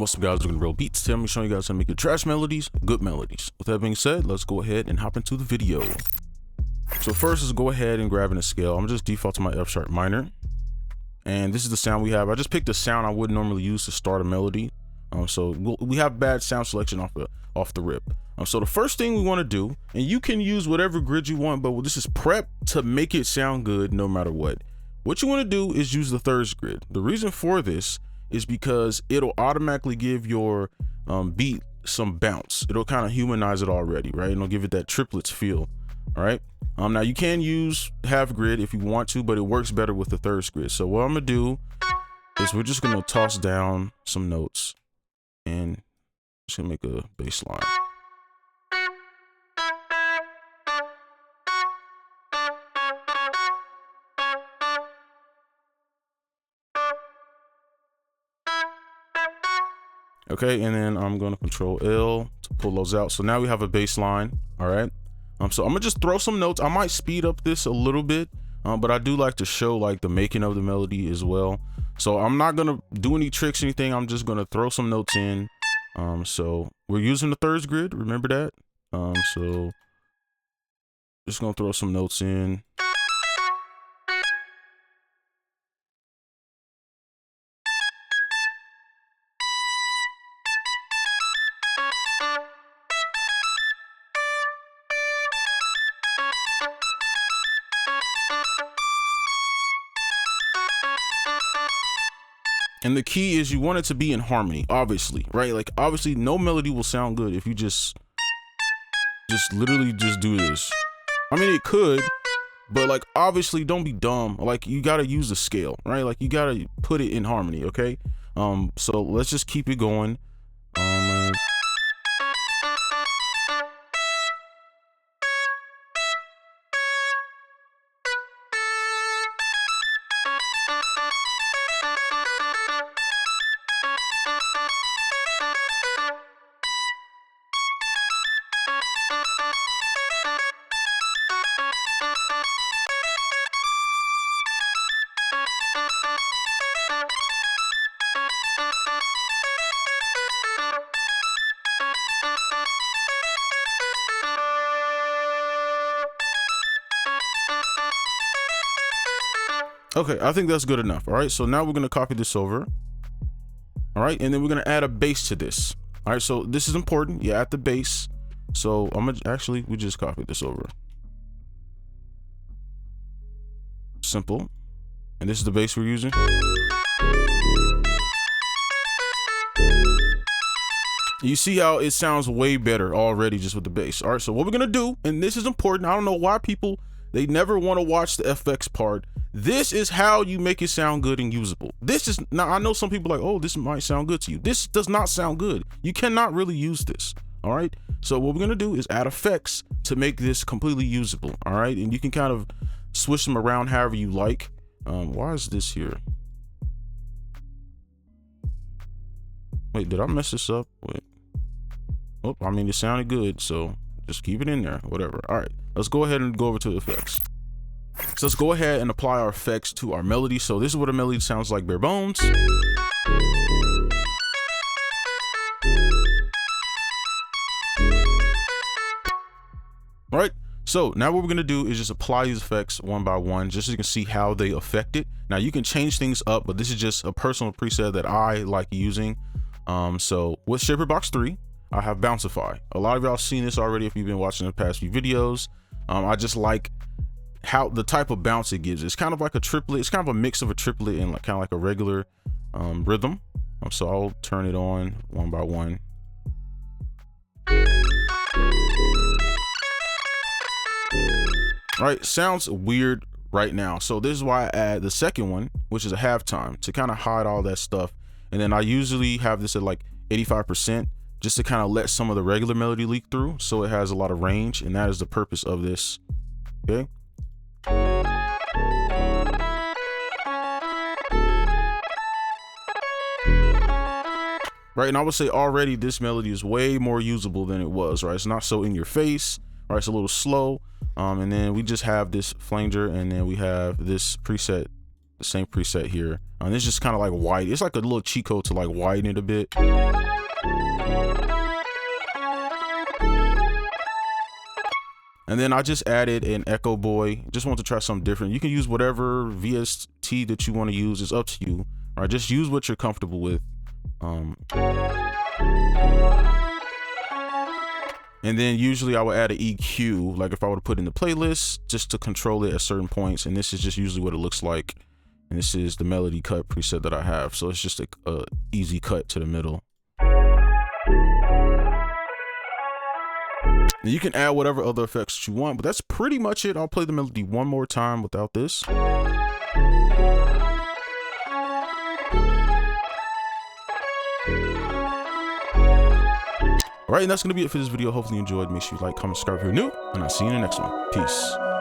What's up, guys? We're gonna brobeatz. Today I'm gonna show you guys how to make your trash melodies good melodies. With that being said, let's go ahead and hop into the video. So first, let's go ahead and grab in a scale. I'm gonna just default to my F sharp minor, and this is the sound we have. I just picked a sound I wouldn't normally use to start a melody. So we have bad sound selection off the rip. So the first thing we want to do, and you can use whatever grid you want, but this is prep to make it sound good no matter what. What you want to do is use the thirds grid. The reason for this is because it'll automatically give your beat some bounce. It'll kind of humanize it already, right? And it'll give it that triplets feel. All right. Now you can use half grid if you want to, but it works better with the thirds grid. So what I'm gonna do is we're just gonna toss down some notes and just gonna make a bass line. Okay, and then I'm gonna control L to pull those out. So now we have a bass line. All right. So I'm gonna just throw some notes. I might speed up this a little bit, but I do like to show like the making of the melody as well. So I'm not gonna do any tricks or anything. I'm just gonna throw some notes in. So we're using the thirds grid. Remember that. So just gonna throw some notes in. And the key is you want it to be in harmony, obviously, right? Like obviously no melody will sound good if you just literally just do this. I mean, it could, but like obviously don't be dumb. Like you gotta use the scale, right? Like you gotta put it in harmony, okay? So let's just keep it going. Okay, I think that's good enough. All right, so now we're gonna copy this over. All right, and then we're gonna add a bass to this. All right, so this is important. You add the bass. So I'm gonna actually, we just copied this over. Simple. And this is the bass we're using. You see how it sounds way better already just with the bass. All right, so what we're gonna do, and this is important. I don't know why people, they never want to watch the FX part. This is how you make it sound good and usable. This is, now I know some people are like, oh, this might sound good to you. This does not sound good. You cannot really use this. All right. So what we're going to do is add effects to make this completely usable. All right. And you can kind of switch them around however you like. Why is this here? Wait, did I mess this up? Wait. Oh, I mean, it sounded good. So just keep it in there, whatever. All right, let's go ahead and go over to the effects. So let's go ahead and apply our effects to our melody. So this is what a melody sounds like bare bones. All right, so now what we're gonna do is just apply these effects one by one, just so you can see how they affect it. Now you can change things up, but this is just a personal preset that I like using. So with Shaper Box 3, I have Bounceify. A lot of y'all seen this already if you've been watching the past few videos. I just like how the type of bounce it gives. It's kind of like a triplet. It's kind of a mix of a triplet and like kind of like a regular rhythm. So I'll turn it on one by one. All right, sounds weird right now. So this is why I add the second one, which is a halftime, to kind of hide all that stuff. And then I usually have this at like 85%, just to kind of let some of the regular melody leak through, so it has a lot of range, and that is the purpose of this. Okay. Right, and I would say already this melody is way more usable than it was, right? It's not so in your face, right? It's a little slow. And then we just have this flanger, and then we have this preset the same preset here. And it's just kind of like white. It's like a little cheat code to like widen it a bit. And then I just added an echo boy. Just want to try something different. You can use whatever VST that you want to use. It's up to you. All right, just use what you're comfortable with. And then usually I would add an EQ, like if I were to put in the playlist, just to control it at certain points. And this is just usually what it looks like. And this is the melody cut preset that I have. So it's just a easy cut to the middle. And you can add whatever other effects that you want, but that's pretty much it. I'll play the melody one more time without this. All right, and that's gonna be it for this video. Hopefully you enjoyed. Make sure you like, comment, subscribe if you're new, and I'll see you in the next one. Peace.